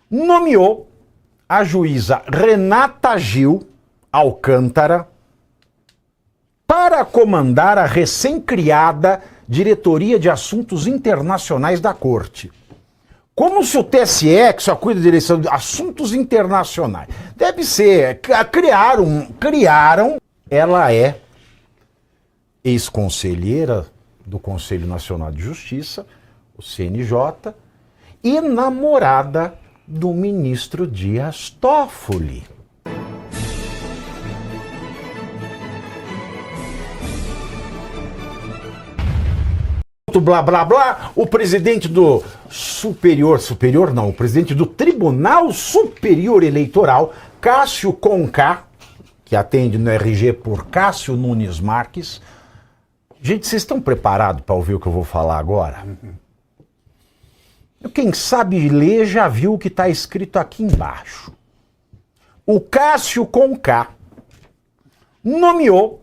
nomeou a juíza Renata Gil Alcântara para comandar a recém-criada Diretoria de Assuntos Internacionais da Corte. Como se o TSE, que só cuida de direção de assuntos internacionais, deve ser, criaram, ela é ex-conselheira do Conselho Nacional de Justiça, o CNJ, e namorada do ministro Dias Toffoli. Blá, blá, blá, o presidente do o presidente do Tribunal Superior Eleitoral, Cássio Conká, que atende no RG por Cássio Nunes Marques. Gente, vocês estão preparados para ouvir o que eu vou falar agora? Quem sabe ler já viu o que está escrito aqui embaixo. O Cássio Conká nomeou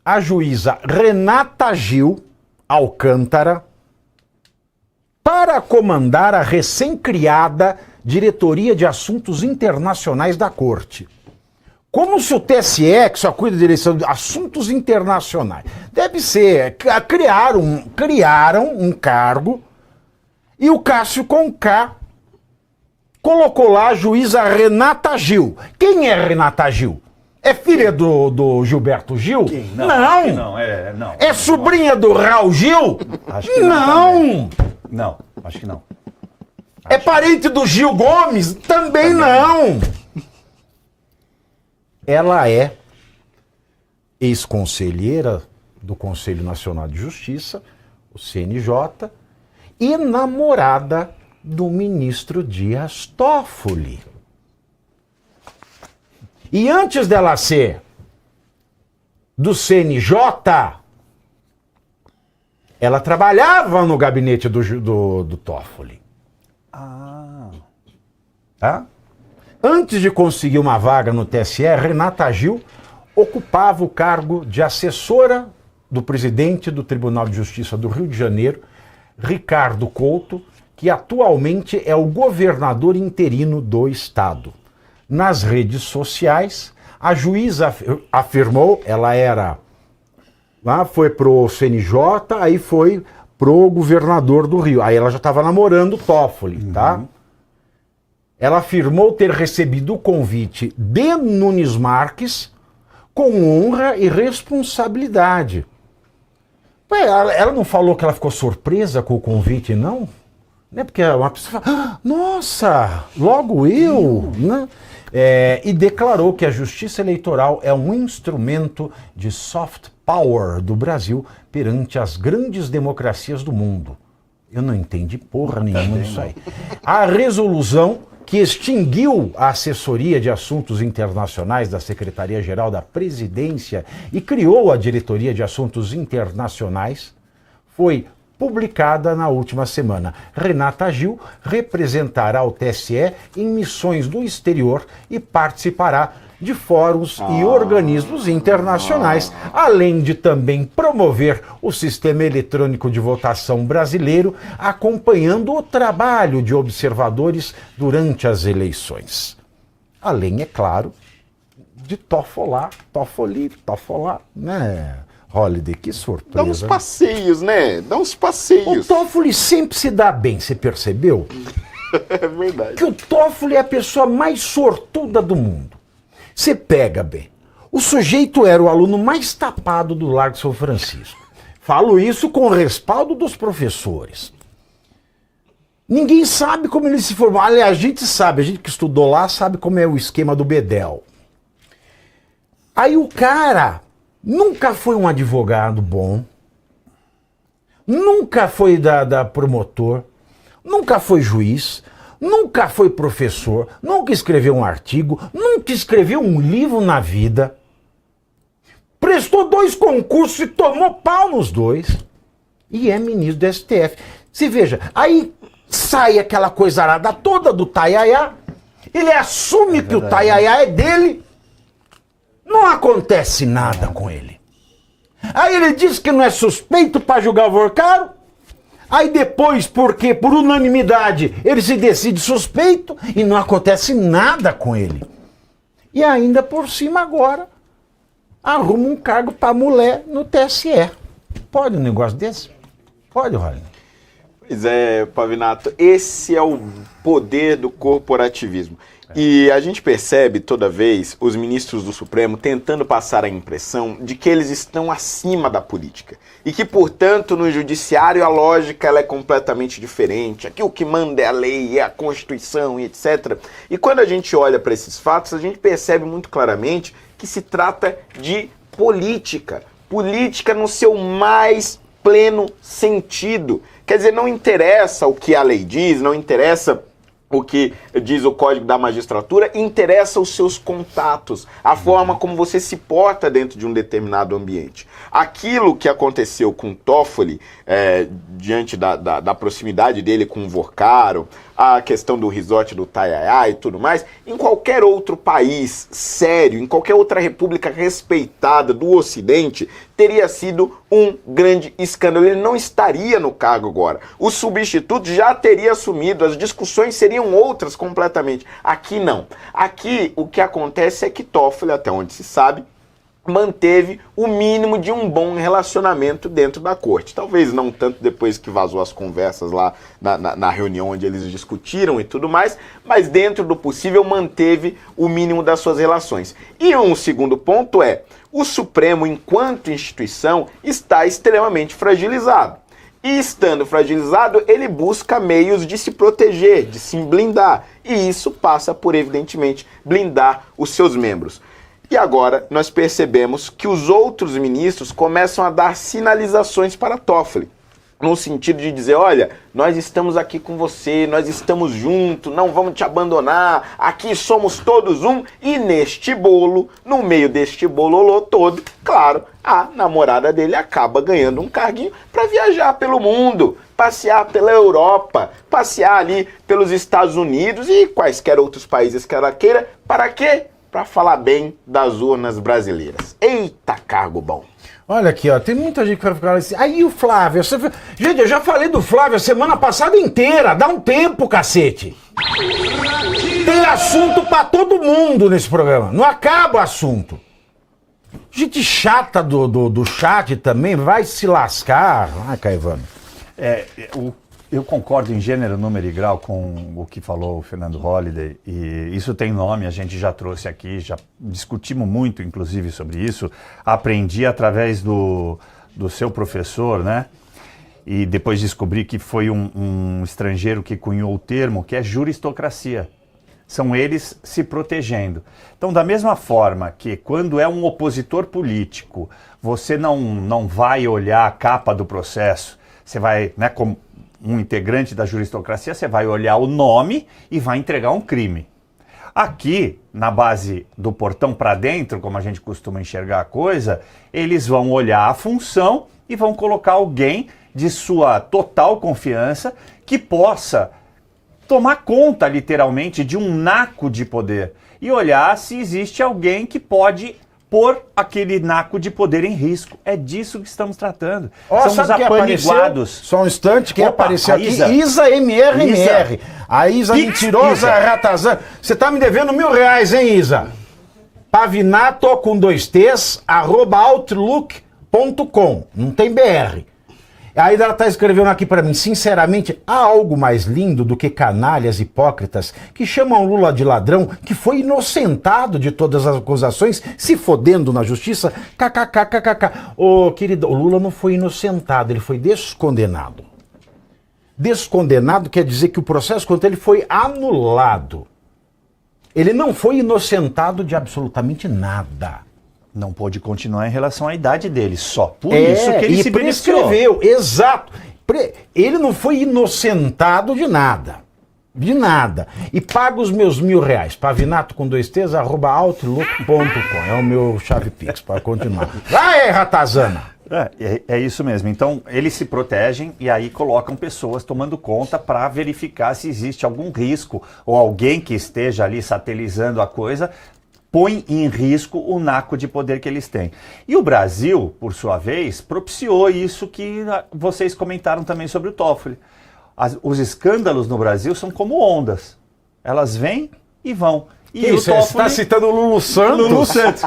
a juíza Renata Gil Alcântara para comandar a recém-criada Diretoria de Assuntos Internacionais da Corte. Como se o TSE, que só cuida de direção de assuntos internacionais, deve ser, criaram um cargo, e o Cássio Conká colocou lá a juíza Renata Gil. Quem é Renata Gil? É filha do Gilberto Gil? Não. Não. Não. É sobrinha do Raul Gil? Acho que não. Não, acho que não. É parente do Gil Gomes? Também não. Ela é ex-conselheira do Conselho Nacional de Justiça, o CNJ, e namorada do ministro Dias Toffoli. E antes dela ser do CNJ, ela trabalhava no gabinete do Toffoli. Tá? Antes de conseguir uma vaga no TSE, Renata Gil ocupava o cargo de assessora do presidente do Tribunal de Justiça do Rio de Janeiro, Ricardo Couto, que atualmente é o governador interino do estado. Nas redes sociais, a juíza afirmou, foi pro CNJ, aí foi pro governador do Rio. Aí ela já estava namorando o Toffoli, tá? Ela afirmou ter recebido o convite de Nunes Marques com honra e responsabilidade. Ela não falou que ela ficou surpresa com o convite, não? Né? Porque uma pessoa fala, nossa, logo eu, né? E declarou que a justiça eleitoral é um instrumento de soft power do Brasil perante as grandes democracias do mundo. Eu não entendi porra nenhuma disso aí. A resolução que extinguiu a Assessoria de Assuntos Internacionais da Secretaria-Geral da Presidência e criou a Diretoria de Assuntos Internacionais foi publicada na última semana. Renata Gil representará o TSE em missões do exterior e participará de fóruns e organismos internacionais, além de também promover o sistema eletrônico de votação brasileiro, acompanhando o trabalho de observadores durante as eleições. Além, é claro, de Toffoli, né? Holiday, que surpresa. Dá uns passeios, né? Dá uns passeios. O Toffoli sempre se dá bem, você percebeu? É verdade. Que o Toffoli é a pessoa mais sortuda do mundo. Você pega bem. O sujeito era o aluno mais tapado do Largo São Francisco. Falo isso com o respaldo dos professores. Ninguém sabe como ele se formou. Aliás, a gente sabe, a gente que estudou lá sabe como é o esquema do Bedel. Aí o cara nunca foi um advogado bom, nunca foi da promotor, nunca foi juiz, nunca foi professor, nunca escreveu um artigo, nunca escreveu um livro na vida, prestou 2 concursos e tomou pau nos 2, e é ministro do STF. Se veja, aí sai aquela coisa arada toda do Taiaiá, ele assume que o Taiaiá é dele, não acontece nada com ele. Aí ele diz que não é suspeito para julgar o Vorcaro, Aí depois, porque por unanimidade ele se decide suspeito e não acontece nada com ele. E ainda por cima agora arruma um cargo para mulher no TSE. Pode um negócio desse? Pode, Rolling. Pois é, Pavinato, esse é o poder do corporativismo. E a gente percebe toda vez os ministros do Supremo tentando passar a impressão de que eles estão acima da política. E que, portanto, no judiciário a lógica ela é completamente diferente. Aqui o que manda é a lei, é a Constituição e etc. E quando a gente olha para esses fatos, a gente percebe muito claramente que se trata de política. Política no seu mais pleno sentido. Quer dizer, não interessa o que a lei diz, não interessa o que diz o Código da Magistratura, interessa os seus contatos, a forma como você se porta dentro de um determinado ambiente. Aquilo que aconteceu com Toffoli, diante da proximidade dele com o Vorcaro, a questão do resort do Taiaiá e tudo mais, em qualquer outro país sério, em qualquer outra república respeitada do Ocidente, teria sido um grande escândalo. Ele não estaria no cargo agora. O substituto já teria assumido, as discussões seriam outras completamente. Aqui não. Aqui o que acontece é que Toffoli, até onde se sabe, manteve o mínimo de um bom relacionamento dentro da corte. Talvez não tanto depois que vazou as conversas lá na reunião onde eles discutiram e tudo mais, mas dentro do possível manteve o mínimo das suas relações. E um segundo ponto é, o Supremo, enquanto instituição, está extremamente fragilizado. E estando fragilizado, ele busca meios de se proteger, de se blindar. E isso passa por, evidentemente, blindar os seus membros. E agora nós percebemos que os outros ministros começam a dar sinalizações para Toffoli, no sentido de dizer, olha, nós estamos aqui com você, nós estamos juntos, não vamos te abandonar, aqui somos todos um, e neste bolo, no meio deste bololô todo, claro, a namorada dele acaba ganhando um carguinho para viajar pelo mundo, passear pela Europa, passear ali pelos Estados Unidos e quaisquer outros países que ela queira, para quê? Para falar bem das urnas brasileiras. Eita, cargo bom. Olha aqui, ó, tem muita gente que vai ficar assim. Aí o Flávio, gente, eu já falei do Flávio a semana passada inteira. Dá um tempo, cacete. Tem assunto pra todo mundo nesse programa. Não acaba o assunto. Gente chata do chat também, vai se lascar. Ai, Caivano. Eu concordo em gênero, número e grau com o que falou o Fernando Holliday, e isso tem nome, a gente já trouxe aqui, já discutimos muito, inclusive, sobre isso. Aprendi através do seu professor, né? E depois descobri que foi um estrangeiro que cunhou o termo, que é juristocracia. São eles se protegendo. Então, da mesma forma que quando é um opositor político, você não vai olhar a capa do processo, você vai, né, como um integrante da juristocracia, você vai olhar o nome e vai entregar um crime. Aqui, na base do portão para dentro, como a gente costuma enxergar a coisa, eles vão olhar a função e vão colocar alguém de sua total confiança que possa tomar conta, literalmente, de um naco de poder e olhar se existe alguém que pode pôr aquele naco de poder em risco. É disso que estamos tratando. Somos apaniguados. Só um instante, quem Opa, apareceu aqui? Isa. Isa MRMR. A Isa Pix, mentirosa, Isa. ratazana. Você tá me devendo R$1.000, hein, Isa? Pavinato com 2 T's, @outlook.com. Não tem BR. Aí ela tá escrevendo aqui para mim, sinceramente, há algo mais lindo do que canalhas hipócritas que chamam Lula de ladrão, que foi inocentado de todas as acusações, se fodendo na justiça, kkkkkk. Ô, querido, o Lula não foi inocentado, ele foi descondenado. Descondenado quer dizer que o processo contra ele foi anulado. Ele não foi inocentado de absolutamente nada. Não pôde continuar em relação à idade dele, só por isso que ele se beneficiou. Prescreveu, exato. Ele não foi inocentado de nada. De nada. E paga os meus R$1.000. Pavinato com 2 T's, @outlook.com. É o meu chave Pix, para continuar. Vai, ratazana! É isso mesmo. Então, eles se protegem e aí colocam pessoas tomando conta para verificar se existe algum risco ou alguém que esteja ali satelizando a coisa põe em risco o naco de poder que eles têm. E o Brasil, por sua vez, propiciou isso que vocês comentaram também sobre o Toffoli. Os escândalos no Brasil são como ondas. Elas vêm e vão. E isso, você está citando o Lulu Santos? Lulu Santos.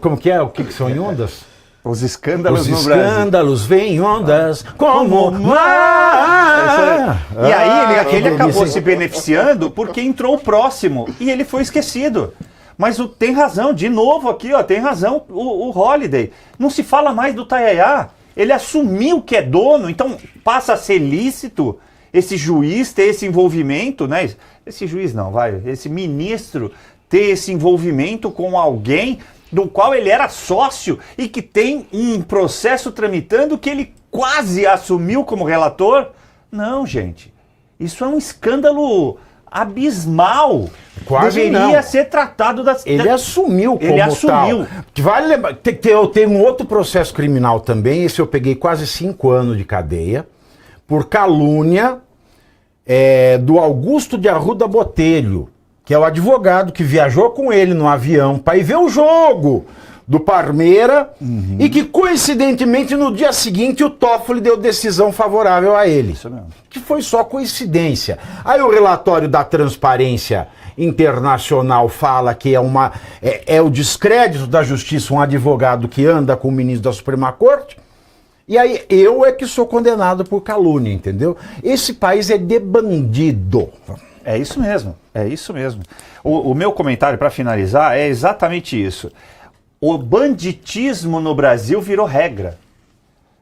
Como que é? O que são em ondas? Os escândalos no Brasil. Os escândalos vêm em ondas como mar. E aí ele acabou se beneficiando porque entrou o próximo e ele foi esquecido. Mas tem razão, de novo aqui, ó, tem razão o Holliday. Não se fala mais do Tayayá. Ele assumiu que é dono, então passa a ser lícito esse juiz ter esse envolvimento, né? Esse juiz não, esse ministro ter esse envolvimento com alguém do qual ele era sócio e que tem um processo tramitando que ele quase assumiu como relator. Não, gente. Isso é um escândalo abismal. Quase deveria não. ser tratado Ele assumiu como tal. Vale lembrar, eu tenho um outro processo criminal também, esse eu peguei quase 5 anos de cadeia, por calúnia do Augusto de Arruda Botelho, que é o advogado que viajou com ele no avião para ir ver o jogo do Parmeira, e que, coincidentemente, no dia seguinte, o Toffoli deu decisão favorável a ele. Isso mesmo. Que foi só coincidência. Aí o relatório da Transparência Internacional fala que é o descrédito da justiça um advogado que anda com o ministro da Suprema Corte. E aí eu é que sou condenado por calúnia, entendeu? Esse país é de bandido. É isso mesmo, é isso mesmo. O meu comentário, para finalizar, é exatamente isso. O banditismo no Brasil virou regra.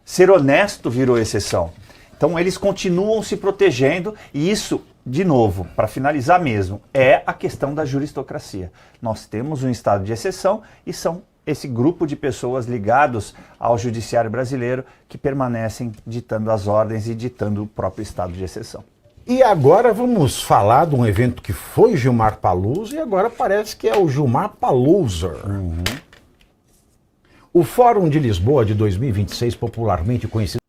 Ser honesto virou exceção. Então eles continuam se protegendo e isso, de novo, para finalizar mesmo, é a questão da juristocracia. Nós temos um estado de exceção e são esse grupo de pessoas ligados ao judiciário brasileiro que permanecem ditando as ordens e ditando o próprio estado de exceção. E agora vamos falar de um evento que foi Gilmar Palusa e agora parece que é o Gilmar Paluser. O Fórum de Lisboa de 2026, popularmente conhecido.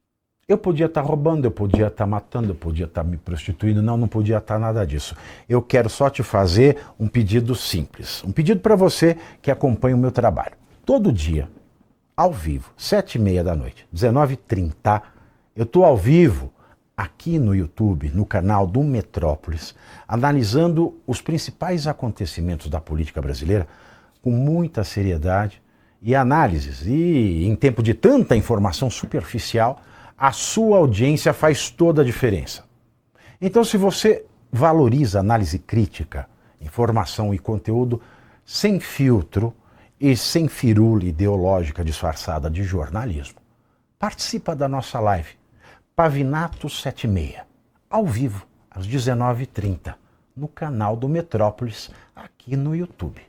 Eu podia estar roubando, eu podia estar matando, eu podia estar me prostituindo. Não podia estar nada disso. Eu quero só te fazer um pedido simples. Um pedido para você que acompanha o meu trabalho. Todo dia, ao vivo, 7h30 da noite, 19h30, eu estou ao vivo aqui no YouTube, no canal do Metrópolis, analisando os principais acontecimentos da política brasileira com muita seriedade e análises. E em tempo de tanta informação superficial, a sua audiência faz toda a diferença. Então, se você valoriza análise crítica, informação e conteúdo sem filtro e sem firula ideológica disfarçada de jornalismo, participa da nossa live Pavinato 7h30, ao vivo, às 19h30, no canal do Metrópolis, aqui no YouTube.